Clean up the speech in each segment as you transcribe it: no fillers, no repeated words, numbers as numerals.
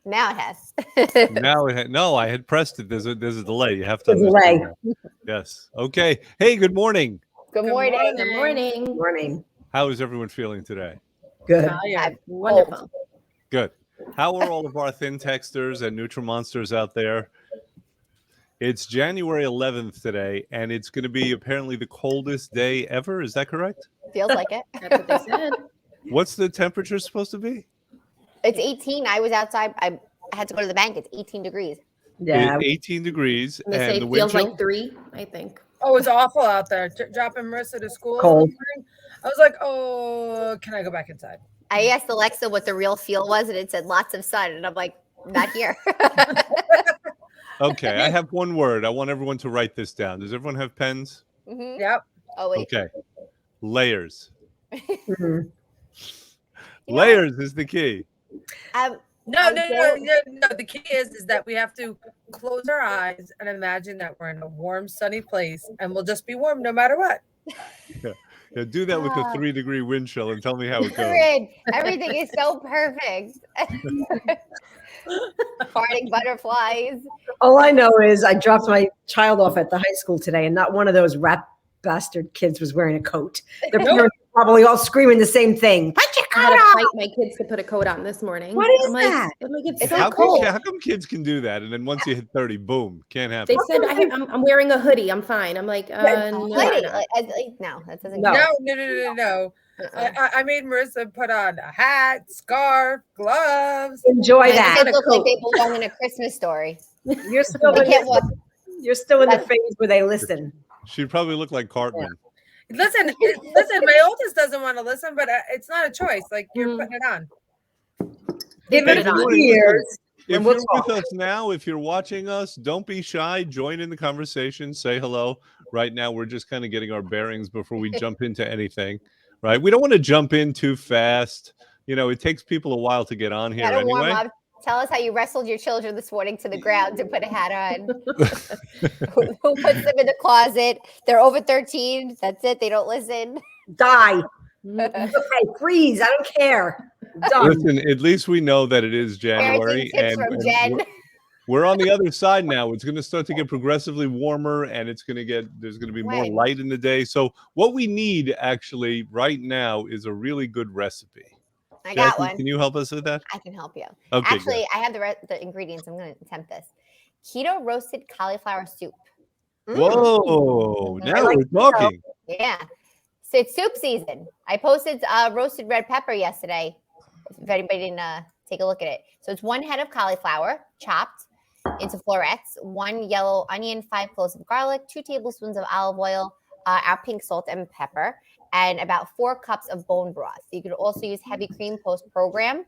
Now it has. Now no, I had pressed it. There's a delay. You have to There's a understand delay. that. Yes. Okay. Hey, good morning. Good morning. Good morning. Morning. How is everyone feeling today? Good. Tired. Wonderful. Good. How are all of our thin texters and Nutrimonsters out there? It's January 11th today, and it's going to be apparently the coldest day ever. Is that correct? Feels like it. That's what they said. What's the temperature supposed to be? It's 18. I was outside. I had to go to the bank. It's 18 degrees. Yeah. It's 18 degrees, And they say and the it wind feels chill? like 3, I think. Oh, it's awful out there. Dropping Marissa to school. Cold. I was like, oh, can I go back inside? I asked Alexa what the real feel was, and it said lots of sun. And I'm like, not here. Okay, I have one word. I want everyone to write this down. Does everyone have pens? Mhm. Yep. Oh, wait. Okay. Layers. Mhm. You know Layers is the key. No. Okay. The key is that we have to close our eyes and imagine that we're in a warm, sunny place, and we'll just be warm no matter what. Yeah, do that with a 3-degree wind chill and tell me how it goes. Corinne, everything is so perfect. Farting butterflies. All I know is I dropped my child off at the high school today, and not one of those rat bastard kids was wearing a coat. Their Nope. parents were probably all screaming the same thing. Put your I coat had to on. fight my kids to put a coat on this morning. What is I'm like, that? I'm like, it's It's so How cold. come kids can do that, and then once you hit 30, boom, can't happen? They said I'm wearing a hoodie. I'm fine. I'm like, no, Lady, I'm not. no, that doesn't No. count. No. Uh-uh. I made Marissa put on a hat, scarf, gloves. Enjoy My that. kids look like they belong in a Christmas story. You're still They in can't walk. you're still in the phase where they listen. She'd probably look like Cartman. Listen. My oldest doesn't want to listen, but it's not a choice. Like you're putting it on. Give put it it on. 2 years. If And we'll you're talk. with us now, if you're watching us, don't be shy. Join in the conversation. Say hello. Right now, we're just kind of getting our bearings before we jump into anything. Right? We don't want to jump in too fast. You know, it takes people a while to get on here Gotta warm anyway. up. Tell us how you wrestled your children this morning to the ground to put a hat on. Who puts them in the closet? They're over 13. That's it. They don't listen. Die. Mm. Okay, freeze. I don't care. Done. Listen, at least we know that it is Parenting January, tips and, from and Jen. we're on the other side now. It's going to start to get progressively warmer, and there's going to be more When? light in the day. So what we need actually right now is a really good recipe. I got Jackie, one. can you help us with that? I can help you. Okay, Actually, I have the ingredients. I'm going to attempt this. Keto roasted cauliflower soup. good. Whoa, I now like we're talking. Yeah. So it's soup season. I posted roasted red pepper yesterday. If anybody didn't take a look at it. So it's 1 head of cauliflower chopped into florets, 1 yellow onion, 5 cloves of garlic, 2 tablespoons of olive oil, our pink salt and pepper, and about 4 cups of bone broth. You could also use heavy cream post-program.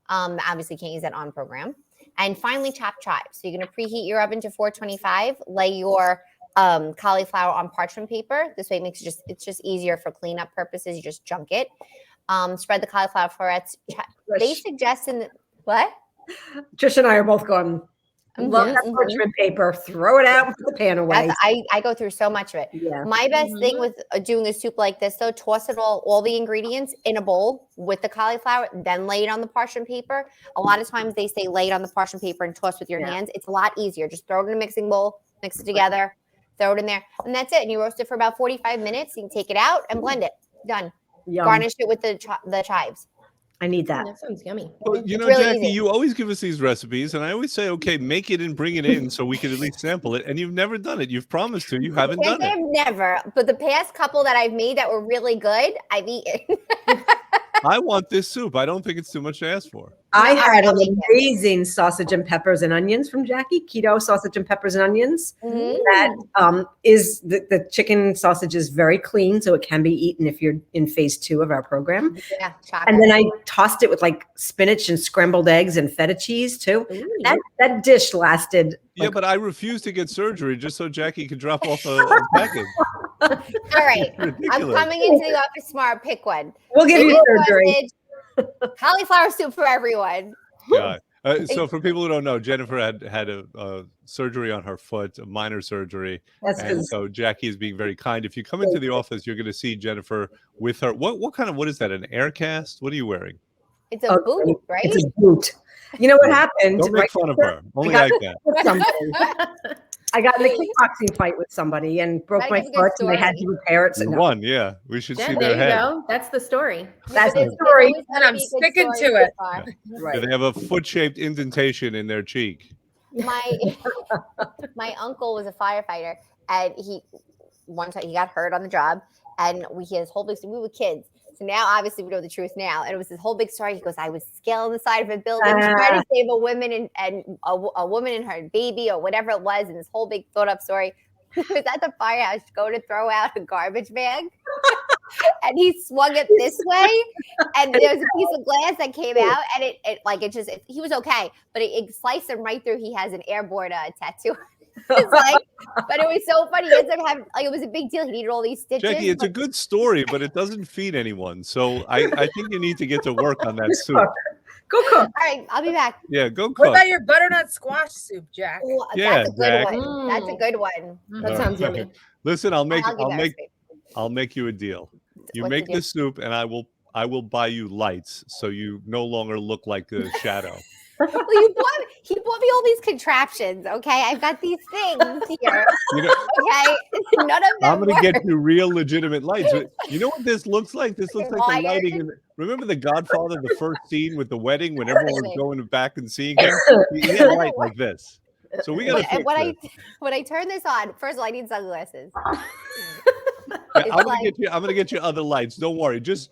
Obviously can't use that on program. And finally chopped chives. So you're going to preheat your oven to 425, lay your cauliflower on parchment paper. This way it makes it's just easier for cleanup purposes. You just chunk it. Spread the cauliflower florets. They suggest what? Trish and I are both going, love that Mhm. parchment paper. Throw it out and put the pan away. I go through so much of it. Yeah. My best thing with doing a soup like this, though, toss it all the ingredients in a bowl with the cauliflower, then lay it on the parchment paper. A lot of times they say lay it on the parchment paper and toss with your hands. It's a lot easier. Just throw it in a mixing bowl, mix it together, throw it in there, and that's it. And you roast it for about 45 minutes. You can take it out and blend it. Done. Yum. Garnish it with the chives. I need that. That sounds yummy. Well, you know, really Jackie, easy. you always give us these recipes, and I always say, okay, make it and bring it in so we can at least sample it. And you've never done it. You've promised to. You haven't Can't done say it. I've never, but the past couple that I've made that were really good, I've eaten. I want this soup. I don't think it's too much to ask for. I No, had I'll an make it. amazing sausage and peppers and onions from Jackie. Keto sausage and peppers and onions. Mhm. That is the chicken sausage is very clean, so it can be eaten if you're in phase 2 of our program. Yeah, shocker. And then I tossed it with like spinach and scrambled eggs and feta cheese too. Ooh. That dish lasted. Yeah, like, but I refuse to get surgery just so Jackie could drop off a package. All right. I'm Ridiculous. coming into the office tomorrow. Pick one. we'll give you Chicken surgery. sausage, cauliflower soup for everyone. Yeah. So for people who don't know, Jennifer had a surgery on her foot, a minor surgery. That's And because so Jackie is being very kind. If you come into the office, you're going to see Jennifer with her. What is that? An air cast? What are you wearing? It's a boot, right? It's a boot. You know what happened? Don't make fun of her. Only I can. I got in a kickboxing fight with somebody and broke Gotta my give a good foot, and they had to repair it. So You no, won, yeah. We should Yeah, see there their you head. go. That's the story. that's the It's story. always gonna And I'm be a good sticking story to so it. far. Do Right. they have a foot-shaped indentation in their cheek? My my uncle was a firefighter, and one time he got hurt on the job, and he had this whole big. We were kids, so now obviously we know the truth now. And it was this whole big story. He goes, "I was scaling the side of a building, trying to save a woman and a woman and her baby, or whatever it was." And this whole big thought up story. He was at the firehouse going to throw out a garbage bag, and he swung it this way, and there was a piece of glass that came out, and he was okay, but it sliced him right through. He has an airborne tattoo. It's like, but it was so funny. He ended up having, like, it was a big deal. He needed all these stitches. Jackie, it's a good story, but it doesn't feed anyone. So I think you need to get to work on that soup. Go cook. All right, I'll be back. Yeah, go What cook. about your butternut squash soup, Jack? Ooh, Yeah, that's a good Jack. one. That's a good one. That sounds yummy. Listen, I'll make that I'll make you a deal. You What's make the deal? the soup, and I will buy you lights, so you no longer look like a shadow. Well, he bought me all these contraptions. Okay, I've got these things here. You know, Okay, none of them. I'm gonna work. get you real legitimate lights. You know what this looks like? This looks like the Wired. lighting. Remember The Godfather, the first scene with the wedding when everyone was going back and seeing him? He had a light like this. So we gotta fix this. When I turn this on, first of all, I need sunglasses. I'm It's gonna like- get you. I'm gonna get you other lights. Don't worry. Just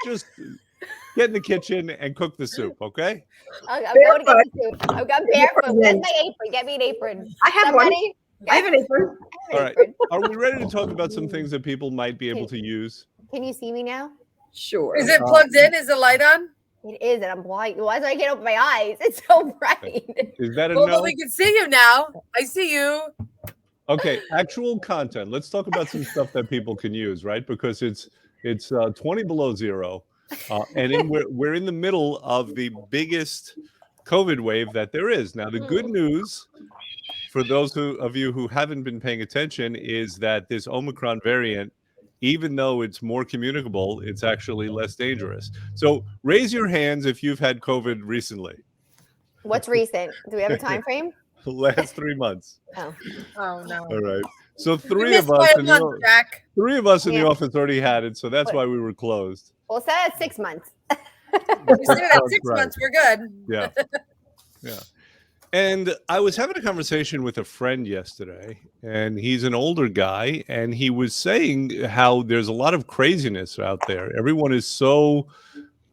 get in the kitchen and cook the soup, okay? I'm going to get the soup. I've got barefoot. Where's my apron? Get me an apron. I have one. Somebody? I have an apron. All right. Are we ready to talk about some things that people might be able to use? Can you see me now? Sure. Is it plugged in? Is the light on? It is, and I'm blind. Why do I can't open my eyes? It's so bright. Is that a Well, no? but we can see you now. I see you. Okay, actual content. Let's talk about some stuff that people can use, right? Because it's 20 below zero, and we're in the middle of the biggest COVID wave that there is. Now, the good news for those of you who haven't been paying attention is that this Omicron variant, even though it's more communicable, it's actually less dangerous. So raise your hands if you've had COVID recently. What's recent? Do we have a time frame? The last 3 months. Oh, Oh no. All right. So You three missed of by us a in month, the Jack. the Yeah. office already had it, so that's why we were closed. well, set at 6 months. You said it at That's 6 right. months. We're good. Yeah. Yeah. And I was having a conversation with a friend yesterday, and he's an older guy, and he was saying how there's a lot of craziness out there. Everyone is so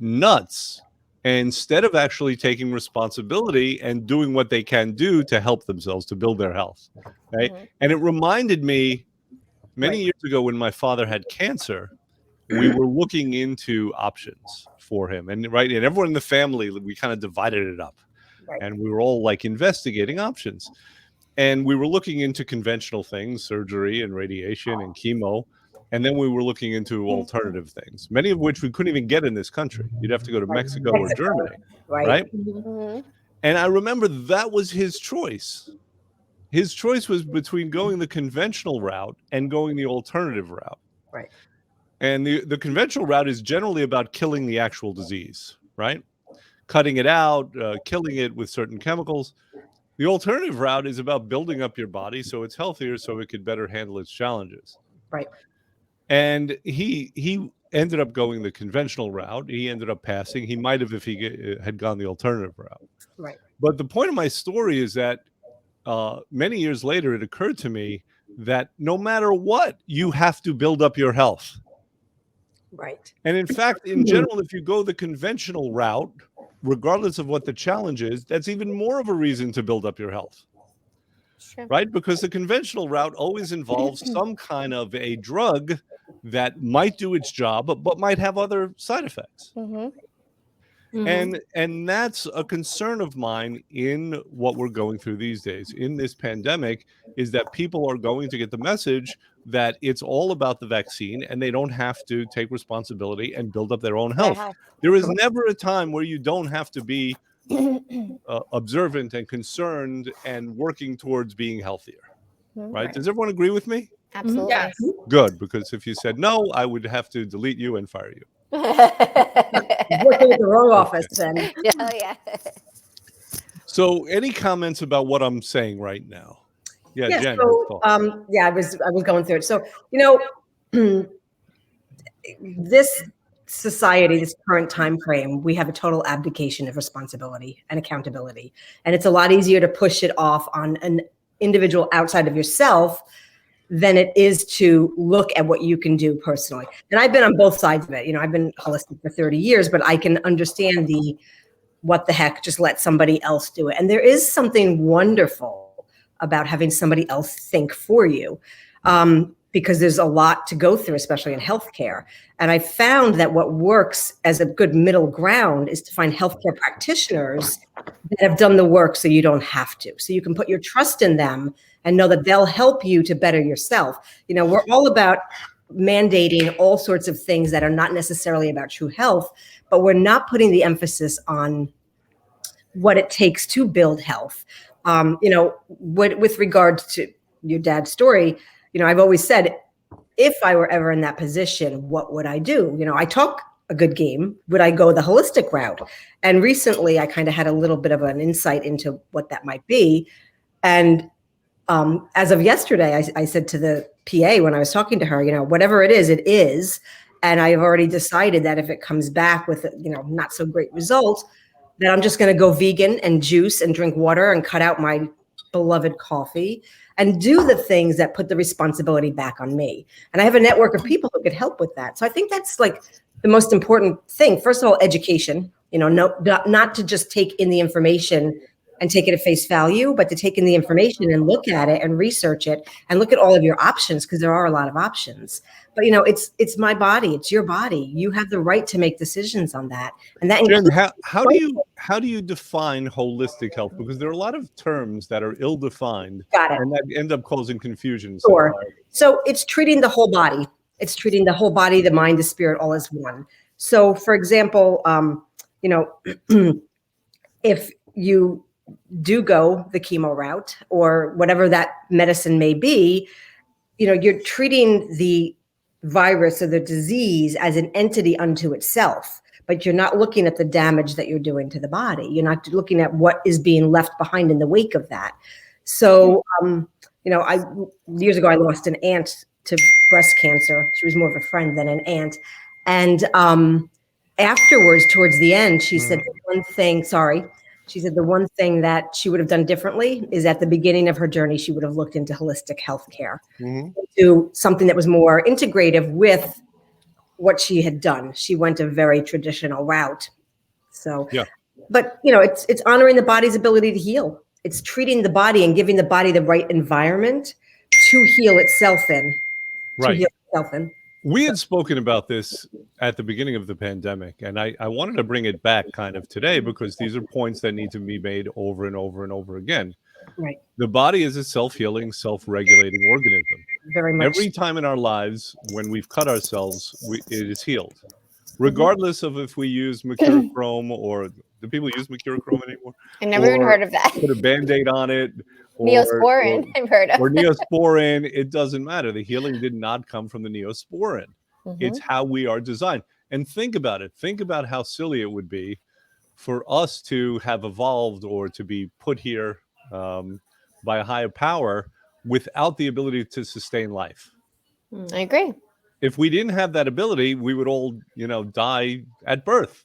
nuts. And instead of actually taking responsibility and doing what they can do to help themselves, to build their health. Right. Mhm. And it reminded me many Right. years ago when my father had cancer, we were looking into options for him. And everyone in the family, we kind of divided it up. Right. And we were all like investigating options. And we were looking into conventional things, surgery and radiation and chemo. And then we were looking into alternative things, many of which we couldn't even get in this country. You'd have to go to Mexico or Germany, right? Mhm. And I remember that was his choice. His choice was between going the conventional route and going the alternative route. Right. And the conventional route is generally about killing the actual disease, right? Cutting it out, killing it with certain chemicals. The alternative route is about building up your body so it's healthier, so it could better handle its challenges. Right. And he ended up going the conventional route. He ended up passing. He might have if he had gone the alternative route. Right. But the point of my story is that many years later, it occurred to me that no matter what, you have to build up your health. Right. And in fact, in general, if you go the conventional route, regardless of what the challenge is, that's even more of a reason to build up your health, Sure. right? Because the conventional route always involves some kind of a drug that might do its job, but might have other side effects. Mhm. And that's a concern of mine in what we're going through these days in this pandemic, is that people are going to get the message that it's all about the vaccine and they don't have to take responsibility and build up their own health. There is never a time where you don't have to be observant and concerned and working towards being healthier, right? Does everyone agree with me? Absolutely. Yes. Good, because if you said no, I would have to delete you and fire you. Working with the wrong office then. Oh, yeah. So, any comments about what I'm saying right now? Yeah, Yeah, Jen. so I was going through it. So, you know, this society, this current time frame, we have a total abdication of responsibility and accountability. And it's a lot easier to push it off on an individual outside of yourself than it is to look at what you can do personally. And I've been on both sides of it. You know, I've been holistic for 30 years, but I can understand the what the heck, just let somebody else do it. And there is something wonderful about having somebody else think for you, because there's a lot to go through, especially in healthcare. And I found that what works as a good middle ground is to find healthcare practitioners that have done the work so you don't have to. So you can put your trust in them and know that they'll help you to better yourself. You know, we're all about mandating all sorts of things that are not necessarily about true health, but we're not putting the emphasis on what it takes to build health. You know, with regard to your dad's story, you know, I've always said, if I were ever in that position, what would I do? You know, I talk a good game. Would I go the holistic route? And recently I kind of had a little bit of an insight into what that might be. And as of yesterday, I said to the PA when I was talking to her, you know, whatever it is, it is. And I've already decided that if it comes back with, you know, not so great results, that I'm just going to go vegan and juice and drink water and cut out my beloved coffee and do the things that put the responsibility back on me. And I have a network of people who could help with that. So I think that's like the most important thing. First of all, education, you know, not to just take in the information and take it at face value, but to take in the information and look at it and research it and look at all of your options, because there are a lot of options. But, you know, it's my body, it's your body. You have the right to make decisions on that. And that Jen, includes how do you define holistic health? Because there are a lot of terms that are ill-defined Got it. and that end up causing confusion. Sure. So it's treating the whole body. It's treating the whole body, the mind, the spirit, all as one. So, for example, you know, if you do go the chemo route or whatever that medicine may be, you know, you're treating the virus or the disease as an entity unto itself, but you're not looking at the damage that you're doing to the body. You're not looking at what is being left behind in the wake of that. So, you know, years ago, I lost an aunt to breast cancer. She was more of a friend than an aunt. And afterwards, towards the end, she said the one thing that she would have done differently is at the beginning of her journey, she would have looked into holistic healthcare, to something that was more integrative with what she had done. She went a very traditional route. So, yeah. But you know, it's honoring the body's ability to heal. It's treating the body and giving the body the right environment to heal itself in. Right. We had spoken about this at the beginning of the pandemic, and I wanted to bring it back kind of today because these are points that need to be made over and over and over again. Right. The body is a self-healing, self-regulating organism. Very much. Every time in our lives when we've cut ourselves, it is healed. Regardless of if we use mercurochrome or do people use mercurochrome anymore? I never even heard of that. Put a Band-Aid on it. Neosporin, I've heard of. Or Neosporin, it doesn't matter. The healing did not come from the Neosporin. It's how we are designed. And think about it. Think about how silly it would be for us to have evolved or to be put here by a higher power without the ability to sustain life. I agree. If we didn't have that ability, we would all, you know, die at birth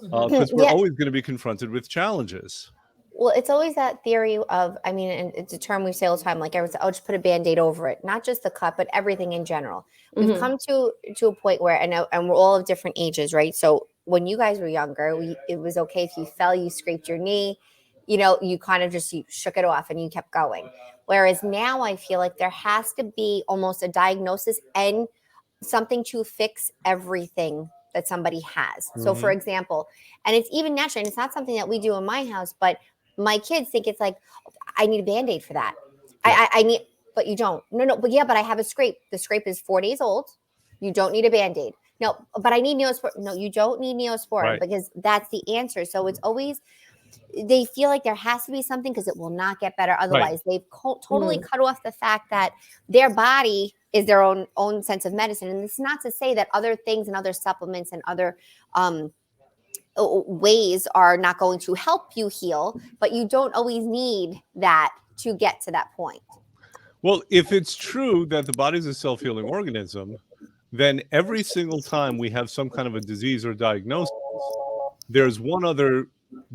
because we're always going to be confronted with challenges. Well, it's always that theory of, I mean, and it's a term we say all the time, like everyone says, oh, just put a Band-Aid over it. Not just the cut, but everything in general. We've come to a point where, and we're all of different ages, right? So when you guys were younger, it was okay if you fell, you scraped your knee, you know, you kind of just, you shook it off and you kept going. Whereas now I feel like there has to be almost a diagnosis and something to fix everything that somebody has. So for example, and it's even natural, and it's not something that we do in my house, but my kids think it's like, I need a Band-Aid for that. I need, but you don't. No, but yeah, but I have a scrape. The scrape is 4 days old. You don't need a Band-Aid. No, but I need Neosporin. No, you don't need Neosporin because that's the answer. So it's always they feel like there has to be something because it will not get better otherwise. They've totally cut off the fact that their body is their own sense of medicine. And it's not to say that other things and other supplements and other ways are not going to help you heal, but you don't always need that to get to that point. Well, if it's true that the body is a self-healing organism, then every single time we have some kind of a disease or diagnosis, there's one other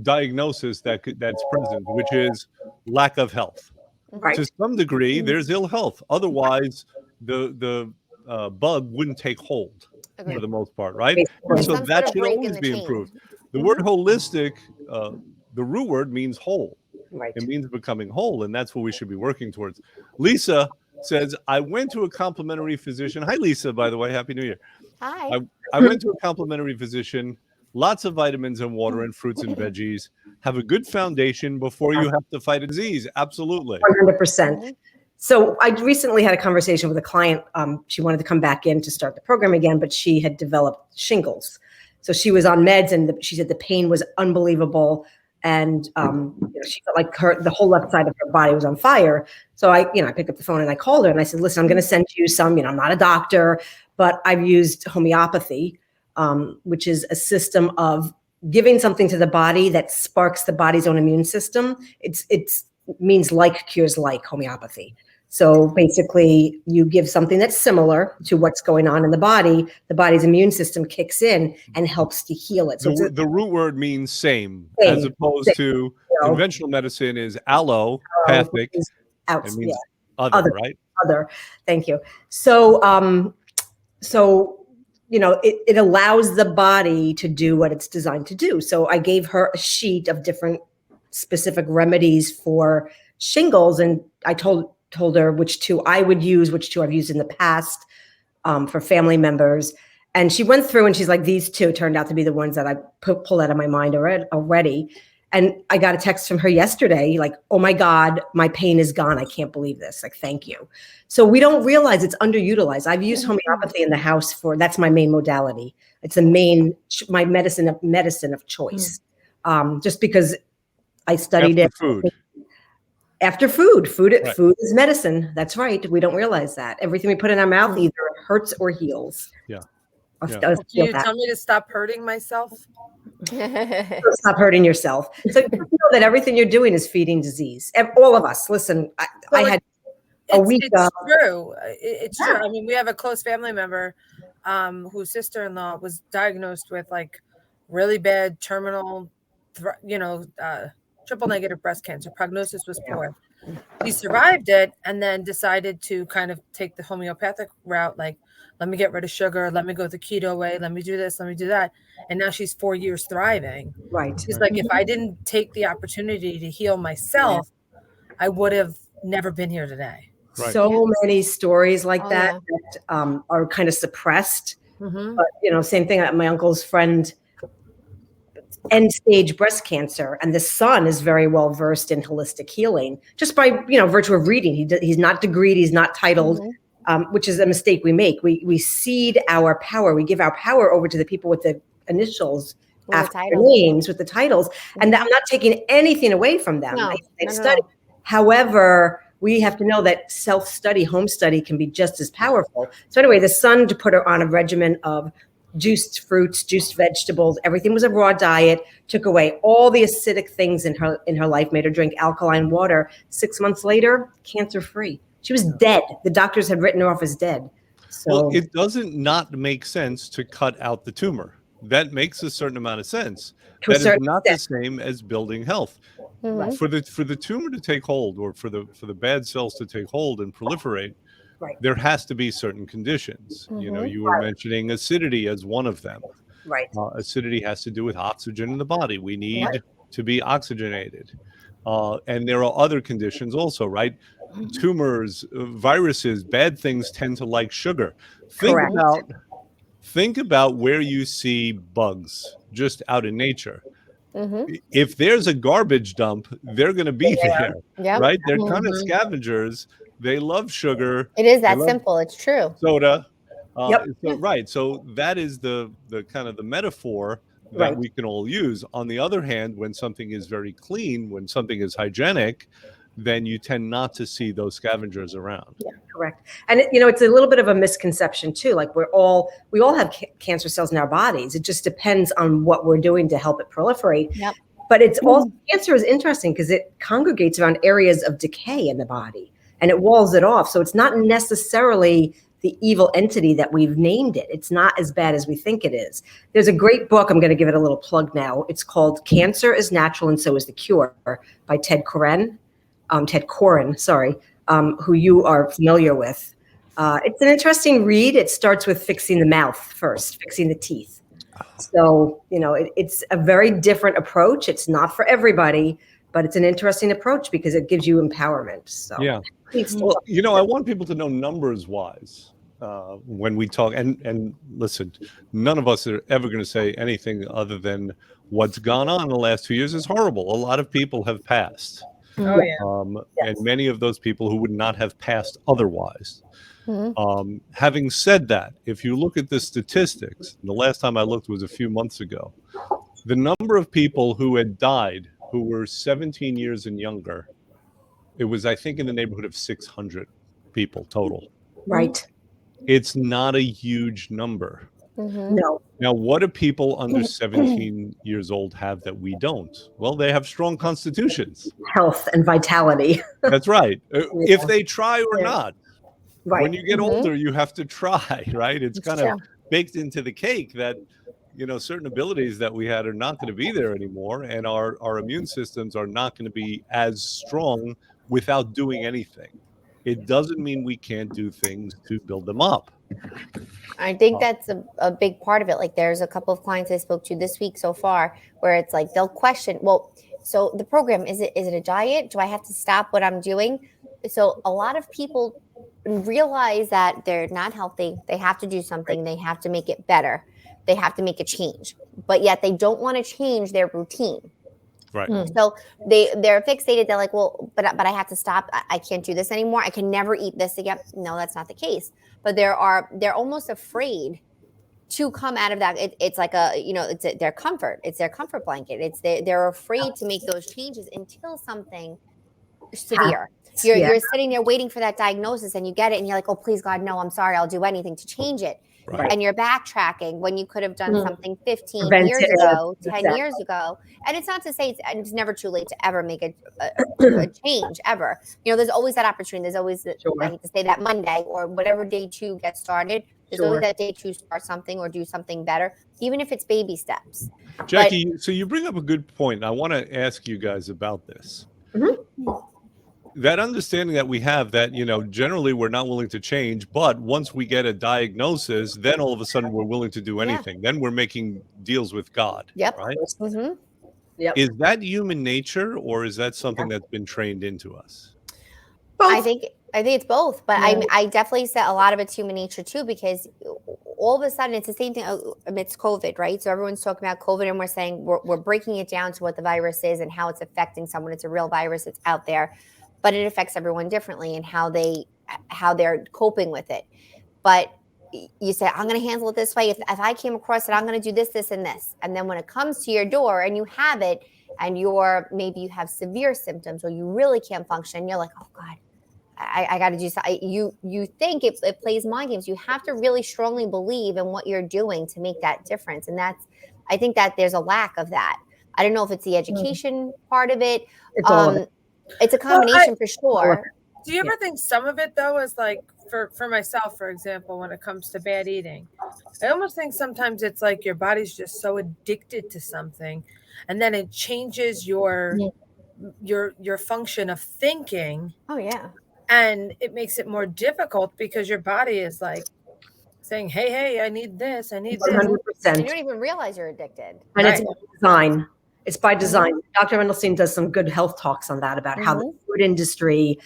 diagnosis that's present, which is lack of health. Right. To some degree, there's ill health. Otherwise, the bug wouldn't take hold for the most part, right? Basically. So Some that sort of should break in always the be chain. improved. The word holistic, the root word means whole. Right. It means becoming whole, and that's what we should be working towards. Lisa says, I went to a complimentary physician. Hi, Lisa, by the way. Happy New Year. Hi. I went to a complimentary physician. Lots of vitamins and water and fruits and veggies. Have a good foundation before you have to fight a disease. Absolutely. 100%. So I recently had a conversation with a client. She wanted to come back in to start the program again, but she had developed shingles. So she was on meds, and she said the pain was unbelievable. And she felt like the whole left side of her body was on fire. So I picked up the phone and I called her and I said, listen, I'm going to send you some, I'm not a doctor, but I've used homeopathy, which is a system of giving something to the body that sparks the body's own immune system. It means like cures like, homeopathy. So basically you give something that's similar to what's going on in the body's immune system kicks in and helps to heal it. So The root word means same, as opposed to conventional medicine is allopathic. It means other, right? Other. Thank you. So, it allows the body to do what it's designed to do. So I gave her a sheet of different specific remedies for shingles, and I told her which two I would use, which two I've used in the past for family members. And she went through and she's like, these two turned out to be the ones that I pulled out of my mind already. And I got a text from her yesterday, like, oh my God, my pain is gone. I can't believe this. Like, thank you. So we don't realize it's underutilized. I've used homeopathy in the house that's my main modality. It's my medicine of choice. Just because I studied it. After food. Food is medicine. That's right. We don't realize that. Everything we put in our mouth either hurts or heals. Yeah. Can you tell me to stop hurting myself? Stop hurting yourself. So you know that everything you're doing is feeding disease. All of us. Listen, I had a week. It's true. It's true. I mean, we have a close family member whose sister-in-law was diagnosed with like really bad terminal, triple negative breast cancer. Prognosis was poor. She survived it and then decided to kind of take the homeopathic route. Like, let me get rid of sugar. Let me go the keto way. Let me do this. Let me do that. And now she's 4 years thriving. Right. She's like, if I didn't take the opportunity to heal myself, I would have never been here today. Right. So many stories like that are kind of suppressed. But, same thing. My uncle's friend, end stage breast cancer, and the son is very well versed in holistic healing just by virtue of reading. He's not degreed, he's not titled, which is a mistake we make. We cede our power, we give our power over to the people with the initials after their names, with the titles, and I'm not taking anything away from them. They've studied. However, we have to know that self-study, home study can be just as powerful. So anyway, the son put her on a regimen of juiced fruits, juiced vegetables. Everything was a raw diet, took away all the acidic things in her life, made her drink alkaline water. 6 months later, cancer-free. She was dead. The doctors had written her off as dead. So Well, it doesn't not make sense to cut out the tumor. That makes a certain amount of sense. That is not the same as building health. For the tumor to take hold, or for the bad cells to take hold and proliferate, there has to be certain conditions. You were mentioning acidity as one of them. Right. Acidity has to do with oxygen in the body. We need to be oxygenated. And there are other conditions also, right? Tumors, viruses, bad things tend to like sugar. Think about where you see bugs just out in nature. If there's a garbage dump, they're going to be there, right? They're kind of scavengers. They love sugar. It is that simple. It's true. Soda. So that is the kind of the metaphor that Right. we can all use. On the other hand, when something is very clean, when something is hygienic, then you tend not to see those scavengers around. Correct. And it's a little bit of a misconception too. Like we all have cancer cells in our bodies. It just depends on what we're doing to help it proliferate. Yep. But it's also, cancer is interesting because it congregates around areas of decay in the body and it walls it off. So it's not necessarily the evil entity that we've named it. It's not as bad as we think it is. There's a great book, I'm going to give it a little plug now. It's called Cancer is Natural and So is the Cure by Ted Koren, who you are familiar with. It's an interesting read. It starts with fixing the mouth first, fixing the teeth. So, it's a very different approach. It's not for everybody, but it's an interesting approach because it gives you empowerment. So Yeah. Well, I want people to know numbers wise when we talk. And listen, none of us are ever going to say anything other than what's gone on in the last 2 years is horrible. A lot of people have passed. Oh yeah. And many of those people who would not have passed otherwise. Mhm. Having said that, if you look at the statistics, the last time I looked was a few months ago, the number of people who had died who were 17 years and younger, it was, I think, in the neighborhood of 600 people total. right. It's not a huge number. Mhm. No. Now, what do people under 17 years old have that we don't? Well, they have strong constitutions. Health and vitality. That's right. If they try or Yeah. not. Right. When you get Mhm. older, you have to try, right? It's kind of true. baked into the cake that, certain abilities that we had are not going to be there anymore. And our immune systems are not going to be as strong without doing anything. It doesn't mean we can't do things to build them up. I think that's a big part of it. Like there's a couple of clients I spoke to this week so far where it's like they'll question, well, so the program, is it a diet? Do I have to stop what I'm doing? So a lot of people realize that they're not healthy. They have to do something. They have to make it better. They have to make a change, but yet they don't want to change their routine. Right. So they're fixated. They're like, well, but I have to stop. I can't do this anymore. I can never eat this again. No, that's not the case. But they're almost afraid to come out of that. It's like their comfort. It's their comfort blanket. They're afraid to make those changes until something severe. You're sitting there waiting for that diagnosis and you get it and you're like, oh, please God, no, I'm sorry. I'll do anything to change it. Right. And you're backtracking when you could have done something 15 Prevent years it. ago, 10 Exactly. years ago. And it's not to say it's never too late to ever make a change ever. There's always that opportunity. There's always, Sure. I hate to say that, Monday or whatever day 2 gets started. There's Sure. always that day 2 start something or do something better, even if it's baby steps. Jackie, so you bring up a good point. I want to ask you guys about this. That understanding that we have that, generally we're not willing to change, but once we get a diagnosis, then all of a sudden we're willing to do anything. Then we're making deals with God. Yep. Right? Mm-hmm. Yep. Is that human nature or is that something that's been trained into us? I think it's both, but I definitely said a lot of it's human nature too, because all of a sudden it's the same thing amidst COVID, right? So everyone's talking about COVID and we're saying we're breaking it down to what the virus is and how it's affecting someone. It's a real virus. It's out there, but it affects everyone differently and how they're coping with it. But you say, I'm going to handle it this way. If I came across it, I'm going to do this, this, and this. And then when it comes to your door and you have it and maybe you have severe symptoms or you really can't function, you're like, oh God, I got to do something. You think it plays mind games. You have to really strongly believe in what you're doing to make that difference. And I think that there's a lack of that. I don't know if it's the education part of it. It's all of it. It's a combination for sure. Do you ever think some of it though is like for myself, for example, when it comes to bad eating, I almost think sometimes it's like your body's just so addicted to something, and then it changes your function of thinking. Oh yeah. And it makes it more difficult because your body is like saying, hey, I need this, I need this. 100%. And you don't even realize you're addicted. And it's Right. by design. It's by design. Dr. Mendelstein does some good health talks on that about how the food industry,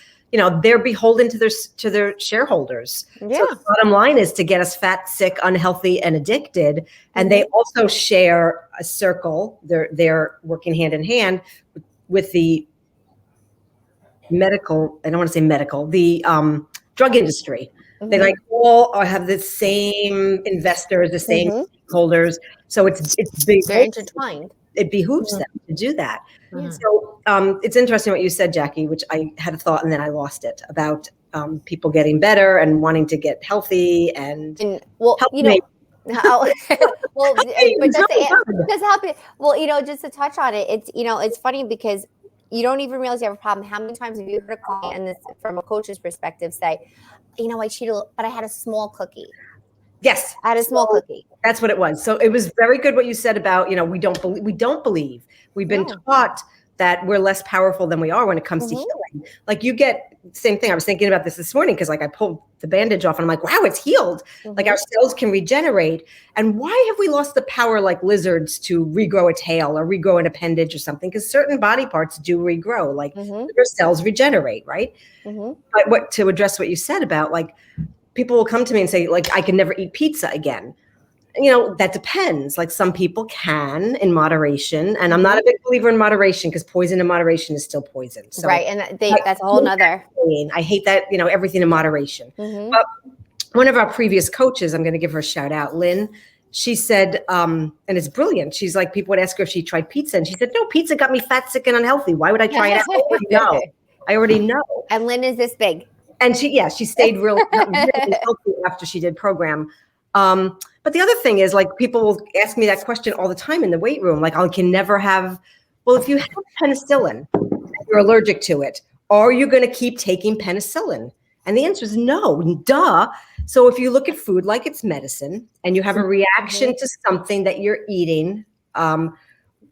they're beholden to their shareholders. Yeah. So the bottom line is to get us fat, sick, unhealthy, and addicted. And they also share a circle. They're working hand in hand with the medical. I don't want to say medical. The drug industry. They like all have the same investors, the same Mhm. stakeholders. So it's They're intertwined. it behooves them to do that. Mhm. So it's interesting what you said, Jackie, which I had a thought and then I lost it about people getting better and wanting to get healthy and And well, help you know, me. how, well, Hey, but just it's to, good. just help it. Well, just to touch on it, it's funny because you don't even realize you have a problem. How many times have you heard a client, and this from a coach's perspective, say, I cheated, but I had a small cookie. Yes. I had a small cookie. That's what it was. So it was very good what you said about, we don't believe. We've been No. taught that we're less powerful than we are when it comes to Mhm. healing. Like you get same thing. I was thinking about this morning because like I pulled the bandage off and I'm like, wow, it's healed. Like our cells can regenerate. And why have we lost the power like lizards to regrow a tail or regrow an appendage or something? Because certain body parts do regrow, like your cells regenerate, right? But to address what you said about like people will come to me and say like, I can never eat pizza again. That depends. Like some people can in moderation. And I'm not a big believer in moderation because poison in moderation is still poison. So Right. And that's a whole nother. I hate that, everything in moderation. But one of our previous coaches, I'm going to give her a shout out, Lynn, she said, and it's brilliant. She's like, people would ask her if she tried pizza. And she said, no, pizza got me fat, sick, and unhealthy. Why would I try it out? I already know. And Lynn is this big. And she stayed really healthy after she did program. But the other thing is like people will ask me that question all the time in the weight room. Like I can never have, well, if you have penicillin, you're allergic to it, are you going to keep taking penicillin? And the answer is no, duh. So if you look at food like it's medicine and you have a reaction to something that you're eating,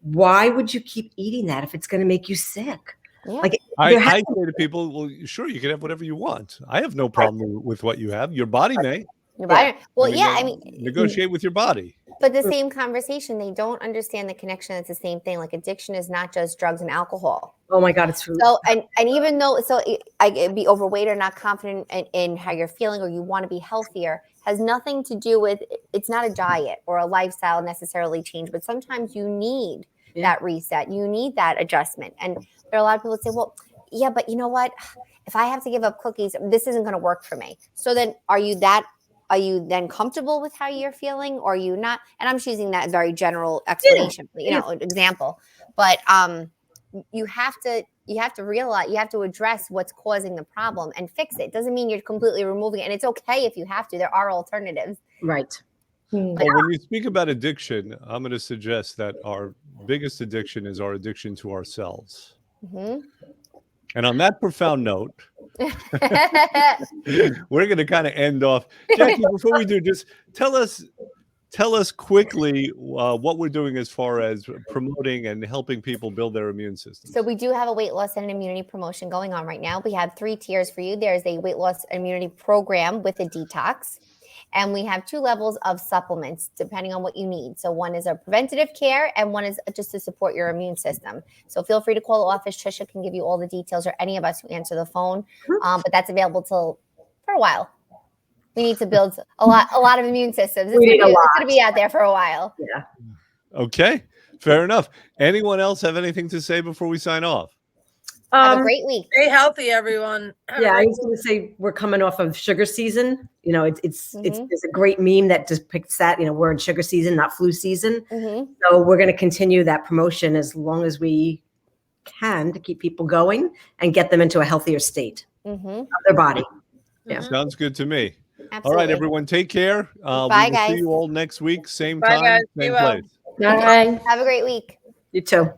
why would you keep eating that if it's going to make you sick? Yeah. Like I say to people, well, sure, you can have whatever you want. I have no problem with what you have. Your body may. Well, I mean, negotiate with your body. But the same conversation, they don't understand the connection. It's the same thing. Like addiction is not just drugs and alcohol. Oh my God, it's true. So, and even though, I could be overweight or not confident in how you're feeling, or you want to be healthier, has nothing to do with, it's not a diet or a lifestyle necessarily change, but sometimes you need that reset. You need that adjustment. And there are a lot of people that say, well, yeah, but you know what? If I have to give up cookies, this isn't going to work for me. So then are you then comfortable with how you're feeling, or are you not? And I'm choosing that very general explanation, example. But you have to realize, you have to address what's causing the problem and fix it. Doesn't mean you're completely removing it. And it's okay if you have to. There are alternatives. Right. Well, when you speak about addiction, I'm going to suggest that our biggest addiction is our addiction to ourselves. And on that profound note, we're going to kind of end off. Jackie, before we do, just tell us quickly what we're doing as far as promoting and helping people build their immune system. So we do have a weight loss and immunity promotion going on right now. We have 3 tiers for you. There's a weight loss immunity program with a detox. And we have 2 levels of supplements depending on what you need. So one is a preventative care and one is just to support your immune system. So feel free to call the office. Trisha can give you all the details, or any of us who answer the phone. But that's available for a while. We need to build a lot of immune systems. It's going to be out there for a while. Yeah. Okay, fair enough. Anyone else have anything to say before we sign off? Have a great week. Stay healthy, everyone. Yeah, I was going to say we're coming off of sugar season. It's there's a great meme that depicts that. We're in sugar season, not flu season. So we're going to continue that promotion as long as we can to keep people going and get them into a healthier state of their body. Yeah, Sounds good to me. Absolutely. All right, everyone, take care. Bye, we will guys. see you all next week, same Bye, time, guys. same Be well. place. Bye. Have a great week. You too.